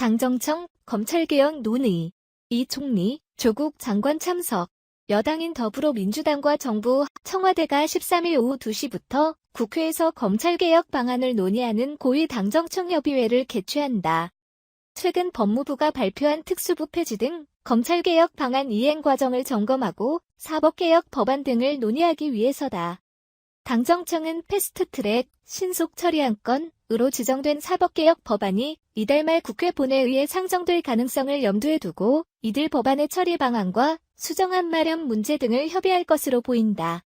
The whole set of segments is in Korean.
당정청, 검찰개혁 논의. 이 총리, 조국 장관 참석. 여당인 더불어민주당과 정부, 청와대가 13일 오후 2시부터 국회에서 검찰개혁 방안을 논의하는 고위당정청협의회를 개최한다. 최근 법무부가 발표한 특수부 폐지 등 검찰개혁 방안 이행 과정을 점검하고 사법개혁 법안 등을 논의하기 위해서다. 당정청은 패스트트랙, 신속 처리한 건으로 지정된 사법개혁 법안이 이달 말 국회 본회의에 상정될 가능성을 염두에 두고 이들 법안의 처리 방안과 수정안 마련 문제 등을 협의할 것으로 보인다.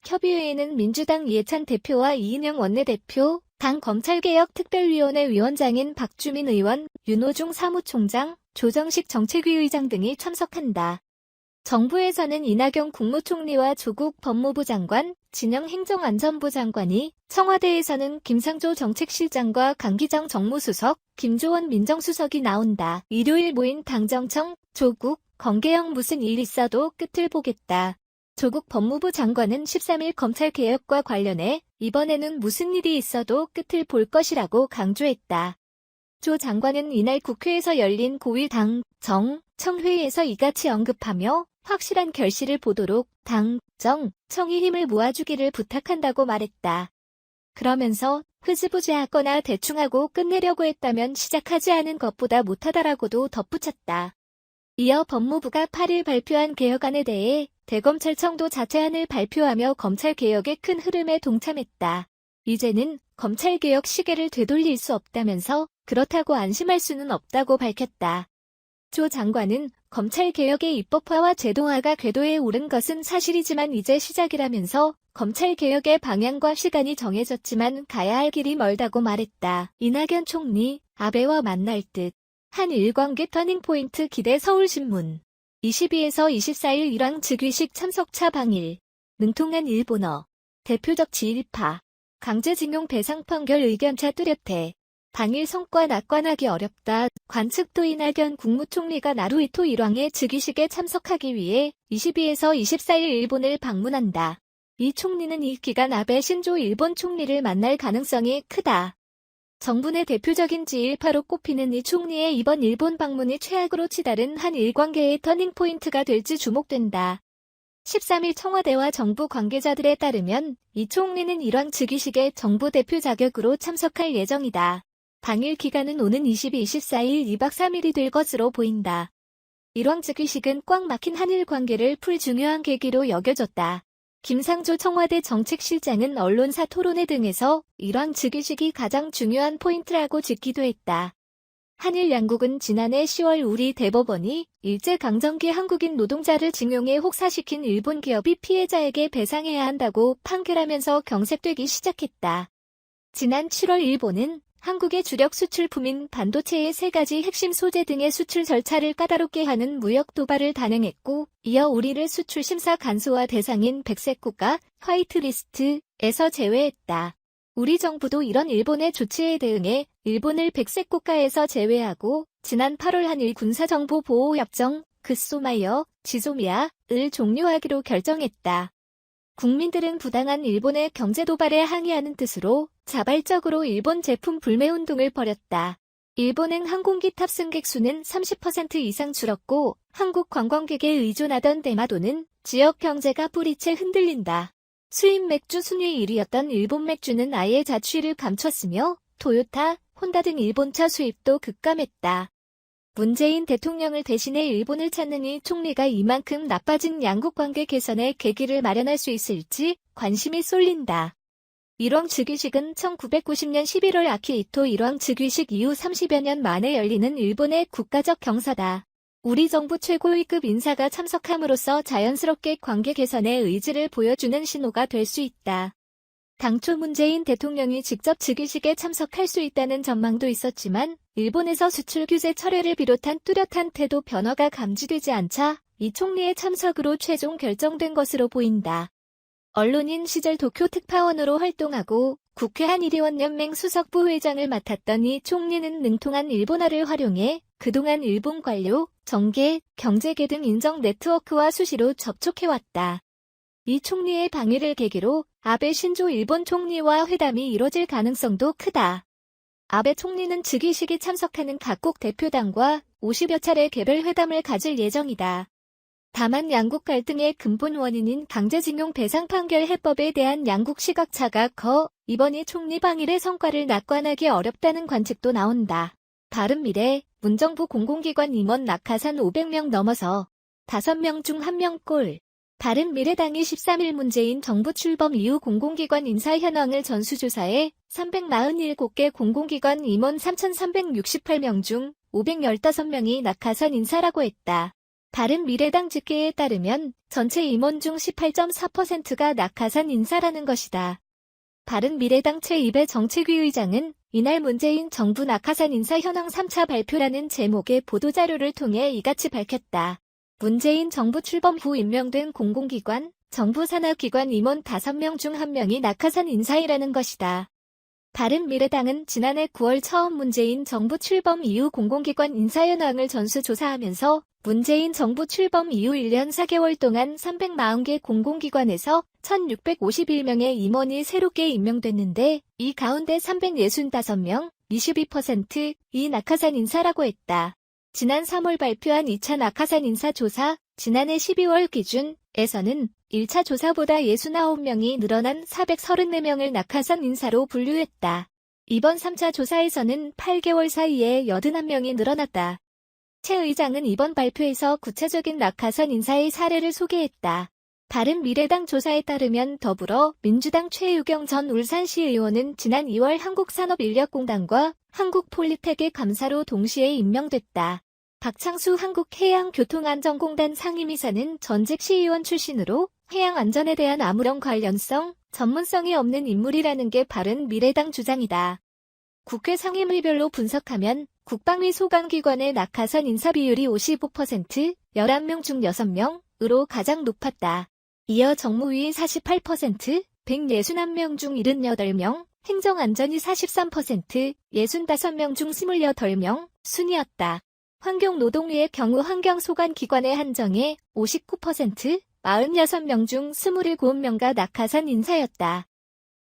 협의회에는 민주당 이해찬 대표와 이인영 원내대표, 당 검찰개혁 특별위원회 위원장인 박주민 의원, 윤호중 사무총장, 조정식 정책위 의장 등이 참석한다. 정부에서는 이낙연 국무총리와 조국 법무부 장관, 진영 행정안전부 장관이, 청와대에서는 김상조 정책실장과 강기정 정무수석, 김조원 민정수석이 나온다. 일요일 모인 당정청, 조국, 검개혁 무슨 일 있어도 끝을 보겠다. 조국 법무부 장관은 13일 검찰개혁과 관련해 이번에는 무슨 일이 있어도 끝을 볼 것이라고 강조했다. 조 장관은 이날 국회에서 열린 고위 당정청회의에서 이같이 언급하며 확실한 결실을 보도록 당정청이 힘을 모아주기를 부탁한다고 말했다. 그러면서 흐지부지하거나 대충하고 끝내려고 했다면 시작하지 않은 것보다 못하다라고도 덧붙였다. 이어 법무부가 8일 발표한 개혁안에 대해 대검찰청도 자체안을 발표하며 검찰개혁의 큰 흐름에 동참했다. 이제는 검찰개혁 시계를 되돌릴 수 없다면서 그렇다고 안심할 수는 없다고 밝혔다. 조 장관은 검찰개혁의 입법화와 제도화가 궤도에 오른 것은 사실이지만 이제 시작이라면서 검찰개혁의 방향과 시간이 정해졌지만 가야 할 길이 멀다고 말했다. 이낙연 총리, 아베와 만날 듯. 한 일관계 터닝포인트 기대 서울신문. 22에서 24일 일왕 즉위식 참석차 방일. 능통한 일본어. 대표적 지일파. 강제징용 배상 판결 의견차 뚜렷해. 당일 성과 낙관하기 어렵다. 관측도 이낙연 국무총리가 나루히토 일왕의 즉위식에 참석하기 위해 22에서 24일 일본을 방문한다. 이 총리는 이 기간 아베 신조 일본 총리를 만날 가능성이 크다. 정부 내 대표적인 지일파로 꼽히는 이 총리의 이번 일본 방문이 최악으로 치달은 한 일관계의 터닝포인트가 될지 주목된다. 13일 청와대와 정부 관계자들에 따르면 이 총리는 일왕 즉위식에 정부 대표 자격으로 참석할 예정이다. 당일 기간은 오는 22, 24일 2박 3일이 될 것으로 보인다. 일왕 즉위식은 꽉 막힌 한일 관계를 풀 중요한 계기로 여겨졌다. 김상조 청와대 정책실장은 언론사 토론회 등에서 일왕 즉위식이 가장 중요한 포인트라고 짚기도 했다. 한일 양국은 지난해 10월 우리 대법원이 일제강점기 한국인 노동자를 징용해 혹사시킨 일본 기업이 피해자에게 배상해야 한다고 판결하면서 경색되기 시작했다. 지난 7월 일본은 한국의 주력 수출품인 반도체의 3가지 핵심 소재 등의 수출 절차를 까다롭게 하는 무역 도발을 단행했고, 이어 우리를 수출 심사 간소화 대상인 백색 국가 화이트리스트에서 제외했다. 우리 정부도 이런 일본의 조치에 대응해 일본을 백색 국가에서 제외하고 지난 8월 한일 군사정보보호협정 그소마이어 지소미아를 종료하기로 결정했다. 국민들은 부당한 일본의 경제 도발에 항의하는 뜻으로 자발적으로 일본 제품 불매 운동을 벌였다. 일본행 항공기 탑승객 수는 30% 이상 줄었고 한국 관광객에 의존하던 대마도는 지역 경제가 뿌리채 흔들린다. 수입 맥주 순위 1위였던 일본 맥주는 아예 자취를 감췄으며 토요타, 혼다 등 일본차 수입도 급감했다. 문재인 대통령을 대신해 일본을 찾는 이 총리가 이만큼 나빠진 양국 관계 개선의 계기를 마련할 수 있을지 관심이 쏠린다. 일왕 즉위식은 1990년 11월 아키히토 일왕 즉위식 이후 30여 년 만에 열리는 일본의 국가적 경사다. 우리 정부 최고위급 인사가 참석함으로써 자연스럽게 관계 개선의 의지를 보여주는 신호가 될 수 있다. 당초 문재인 대통령이 직접 즉위식에 참석할 수 있다는 전망도 있었지만 일본에서 수출 규제 철회를 비롯한 뚜렷한 태도 변화가 감지되지 않자 이 총리의 참석으로 최종 결정된 것으로 보인다. 언론인 시절 도쿄 특파원으로 활동하고 국회 한일의원연맹 수석부회장을 맡았던 이 총리는 능통한 일본어를 활용해 그동안 일본 관료, 정계, 경제계 등 인정 네트워크와 수시로 접촉해왔다. 이 총리의 방위를 계기로 아베 신조 일본 총리와 회담이 이뤄질 가능성도 크다. 아베 총리는 즉위식에 참석하는 각국 대표단과 50여 차례 개별 회담을 가질 예정이다. 다만 양국 갈등의 근본 원인인 강제징용 배상 판결 해법에 대한 양국 시각차가 커 이번이 총리 방일의 성과를 낙관하기 어렵다는 관측도 나온다. 바른미래, 문정부 공공기관 임원 낙하산 500명 넘어서 5명 중 1명꼴. 바른미래당이 13일 문재인 정부 출범 이후 공공기관 인사 현황을 전수조사해 347개 공공기관 임원 3,368명 중 515명이 낙하산 인사라고 했다. 바른미래당 집계에 따르면 전체 임원 중 18.4%가 낙하산 인사라는 것이다. 바른미래당 최이배 정책위 의장은 이날 문재인 정부 낙하산 인사 현황 3차 발표라는 제목의 보도자료를 통해 이같이 밝혔다. 문재인 정부 출범 후 임명된 공공기관, 정부 산하기관 임원 5명 중 1명이 낙하산 인사이라는 것이다. 바른미래당은 지난해 9월 처음 문재인 정부 출범 이후 공공기관 인사 현황을 전수조사하면서 문재인 정부 출범 이후 1년 4개월 동안 340개 공공기관에서 1,651명의 임원이 새롭게 임명됐는데 이 가운데 365명, 22%이 낙하산 인사라고 했다. 지난 3월 발표한 2차 낙하산 인사 조사, 지난해 12월 기준에서는 1차 조사보다 69명이 늘어난 434명을 낙하산 인사로 분류했다. 이번 3차 조사에서는 8개월 사이에 81명이 늘어났다. 최 의장은 이번 발표에서 구체적인 낙하산 인사의 사례를 소개했다. 바른미래당 조사에 따르면 더불어민주당 최유경 전 울산시 의원은 지난 2월 한국산업인력공단과 한국폴리텍의 감사로 동시에 임명됐다. 박창수 한국해양교통안전공단 상임이사는 전직 시의원 출신으로 해양안전에 대한 아무런 관련성, 전문성이 없는 인물이라는 게 바른미래당 주장이다. 국회 상임위별로 분석하면 국방위 소관기관의 낙하산 인사 비율이 55%, 11명 중 6명으로 가장 높았다. 이어 정무위 48%, 161명 중 78명, 행정안전위 43%, 65명 중 28명 순이었다. 환경노동위의 경우 환경소관기관에 한정해 59%, 46명 중 27명가 낙하산 인사였다.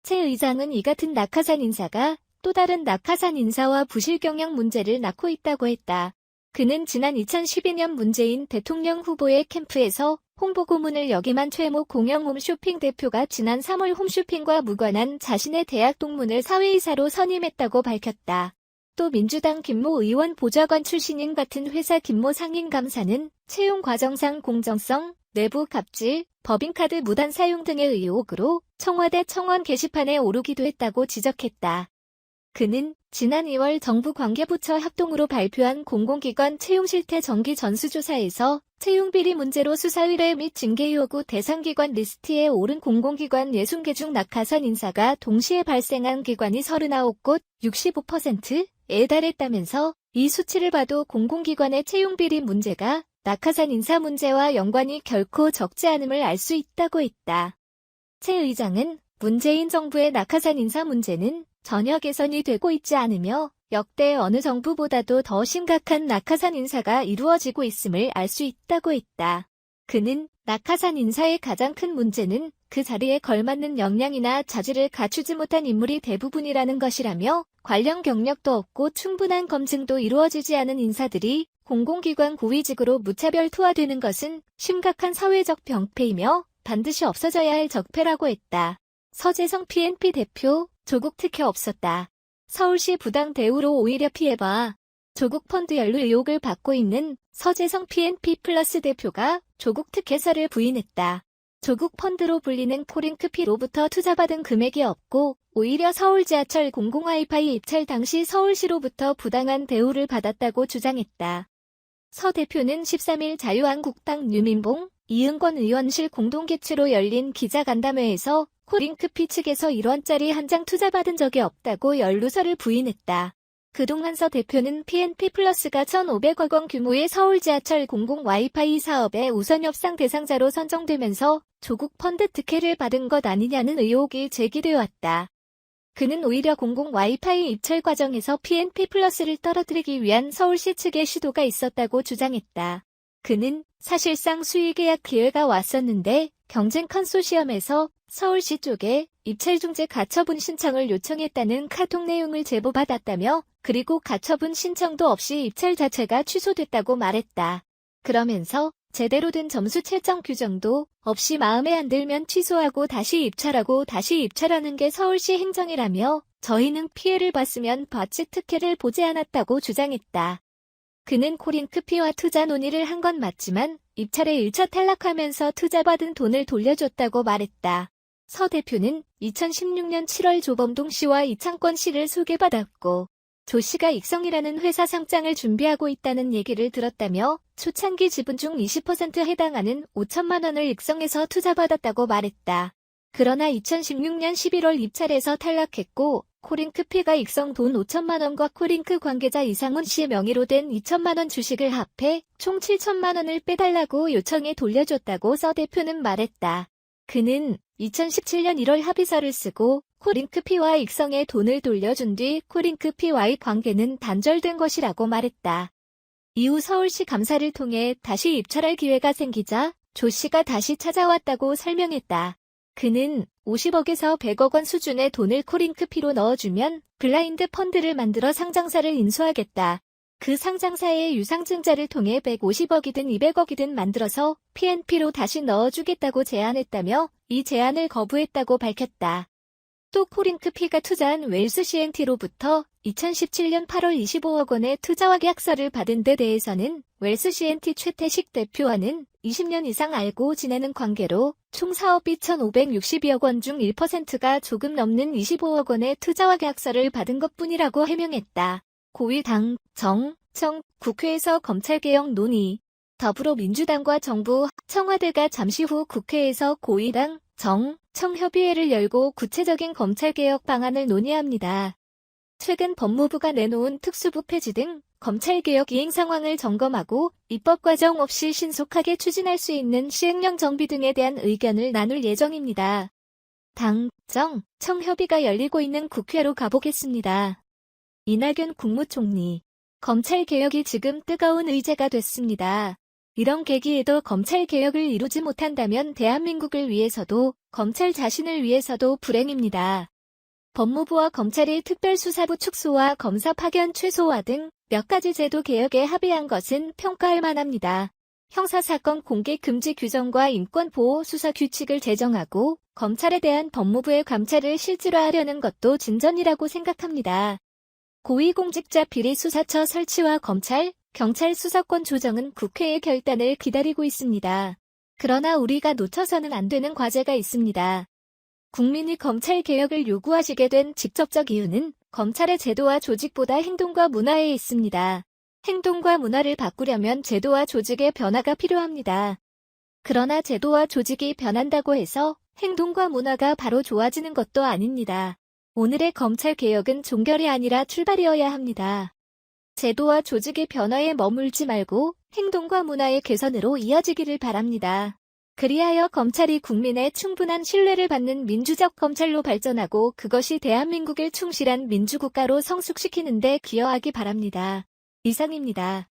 최 의장은 이 같은 낙하산 인사가 또 다른 낙하산 인사와 부실 경영 문제를 낳고 있다고 했다. 그는 지난 2012년 문재인 대통령 후보의 캠프에서 홍보고문을 역임한 최모 공영 홈쇼핑 대표가 지난 3월 홈쇼핑과 무관한 자신의 대학 동문을 사회이사로 선임했다고 밝혔다. 또 민주당 김모 의원 보좌관 출신인 같은 회사 김모 상임감사는 채용 과정상 공정성, 내부 갑질, 법인카드 무단 사용 등의 의혹으로 청와대 청원 게시판에 오르기도 했다고 지적했다. 그는 지난 2월 정부 관계부처 협동으로 발표한 공공기관 채용실태 정기 전수조사에서 채용비리 문제로 수사 의뢰 및 징계 요구 대상기관 리스트에 오른 공공기관 60개 중 낙하산 인사가 동시에 발생한 기관이 39곳, 65%에 달했다면서 이 수치를 봐도 공공기관의 채용비리 문제가 낙하산 인사 문제와 연관이 결코 적지 않음을 알 수 있다고 했다. 최 의장은 문재인 정부의 낙하산 인사 문제는 전혀 개선이 되고 있지 않으며 역대 어느 정부보다도 더 심각한 낙하산 인사가 이루어지고 있음을 알 수 있다고 했다. 그는 낙하산 인사의 가장 큰 문제는 그 자리에 걸맞는 역량이나 자질을 갖추지 못한 인물이 대부분이라는 것이라며 관련 경력도 없고 충분한 검증도 이루어지지 않은 인사들이 공공기관 고위직으로 무차별 투하되는 것은 심각한 사회적 병폐이며 반드시 없어져야 할 적폐라고 했다. 서재성 PNP 대표, 조국 특혜 없었다. 서울시 부당 대우로 오히려 피해봐. 조국 펀드 연루 의혹을 받고 있는 서재성 PNP 플러스 대표가 조국 특혜설을 부인했다. 조국 펀드로 불리는 포링크피로부터 투자받은 금액이 없고 오히려 서울 지하철 공공 와이파이 입찰 당시 서울시로부터 부당한 대우를 받았다고 주장했다. 서 대표는 13일 자유한국당 유민봉, 이응권 의원실 공동개최로 열린 기자간담회에서 포링크피 측에서 1원짜리 한 장 투자받은 적이 없다고 연루설을 부인했다. 그동안 서 대표는 PNP 플러스가 1,500억 원 규모의 서울 지하철 공공 와이파이 사업의 우선 협상 대상자로 선정되면서 조국 펀드 특혜를 받은 것 아니냐는 의혹이 제기되어 왔다. 그는 오히려 공공 와이파이 입찰 과정에서 PNP 플러스를 떨어뜨리기 위한 서울시 측의 시도가 있었다고 주장했다. 그는 사실상 수의계약 기회가 왔었는데 경쟁 컨소시엄에서 서울시 쪽에 입찰중재 가처분 신청을 요청했다는 카톡 내용을 제보받았다며 그리고 가처분 신청도 없이 입찰 자체가 취소됐다고 말했다. 그러면서 제대로 된 점수 채점 규정도 없이 마음에 안 들면 취소하고 다시 입찰하고 다시 입찰하는 게 서울시 행정이라며 저희는 피해를 봤으면 봤지 특혜를 보지 않았다고 주장했다. 그는 코링크피와 투자 논의를 한 건 맞지만 입찰에 1차 탈락하면서 투자받은 돈을 돌려줬다고 말했다. 서 대표는 2016년 7월 조범동 씨와 이창권 씨를 소개받았고 조 씨가 익성이라는 회사 상장을 준비하고 있다는 얘기를 들었다며 초창기 지분 중 20% 해당하는 5천만 원을 익성에서 투자받았다고 말했다. 그러나 2016년 11월 입찰에서 탈락했고 코링크피가 익성 돈 5천만 원과 코링크 관계자 이상훈 씨의 명의로 된 2천만 원 주식을 합해 총 7천만 원을 빼달라고 요청해 돌려줬다고 서 대표는 말했다. 그는 2017년 1월 합의서를 쓰고 코링크피와 익성에 돈을 돌려준 뒤 코링크피와의 관계는 단절된 것이라고 말했다. 이후 서울시 감사를 통해 다시 입찰할 기회가 생기자 조 씨가 다시 찾아왔다고 설명했다. 그는 50억에서 100억 원 수준의 돈을 코링크피로 넣어주면 블라인드 펀드를 만들어 상장사를 인수하겠다. 그 상장사의 유상증자를 통해 150억이든 200억이든 만들어서 PNP로 다시 넣어주겠다고 제안했다며 이 제안을 거부했다고 밝혔다. 또 코링크피가 투자한 웰스 CNT로부터 2017년 8월 25억 원의 투자와 계약서를 받은 데 대해서는 웰스 CNT 최태식 대표와는 20년 이상 알고 지내는 관계로 총 사업비 1,562억 원 중 1%가 조금 넘는 25억 원의 투자와 계약서를 받은 것뿐이라고 해명했다. 고1 당, 정, 청, 국회에서 검찰개혁 논의. 더불어민주당과 정부, 청와대가 잠시 후 국회에서 고2당, 정, 청 협의회를 열고 구체적인 검찰개혁 방안을 논의합니다. 최근 법무부가 내놓은 특수부 폐지 등 검찰개혁 이행 상황을 점검하고 입법 과정 없이 신속하게 추진할 수 있는 시행령 정비 등에 대한 의견을 나눌 예정입니다. 당, 정, 청 협의가 열리고 있는 국회로 가보겠습니다. 이낙연 국무총리. 검찰개혁이 지금 뜨거운 의제가 됐습니다. 이런 계기에도 검찰개혁을 이루지 못한다면 대한민국을 위해서도 검찰 자신을 위해서도 불행입니다. 법무부와 검찰이 특별수사부 축소와 검사 파견 최소화 등 몇 가지 제도 개혁에 합의한 것은 평가할 만합니다. 형사사건 공개 금지 규정과 인권보호 수사 규칙을 제정하고 검찰에 대한 법무부의 감찰을 실질화하려는 것도 진전이라고 생각합니다. 고위공직자 비리수사처 설치와 검찰, 경찰 수사권 조정은 국회의 결단을 기다리고 있습니다. 그러나 우리가 놓쳐서는 안 되는 과제가 있습니다. 국민이 검찰개혁을 요구하시게 된 직접적 이유는 검찰의 제도와 조직보다 행동과 문화에 있습니다. 행동과 문화를 바꾸려면 제도와 조직의 변화가 필요합니다. 그러나 제도와 조직이 변한다고 해서 행동과 문화가 바로 좋아지는 것도 아닙니다. 오늘의 검찰개혁은 종결이 아니라 출발이어야 합니다. 제도와 조직의 변화에 머물지 말고 행동과 문화의 개선으로 이어지기를 바랍니다. 그리하여 검찰이 국민의 충분한 신뢰를 받는 민주적 검찰로 발전하고 그것이 대한민국을 충실한 민주국가로 성숙시키는 데 기여하기 바랍니다. 이상입니다.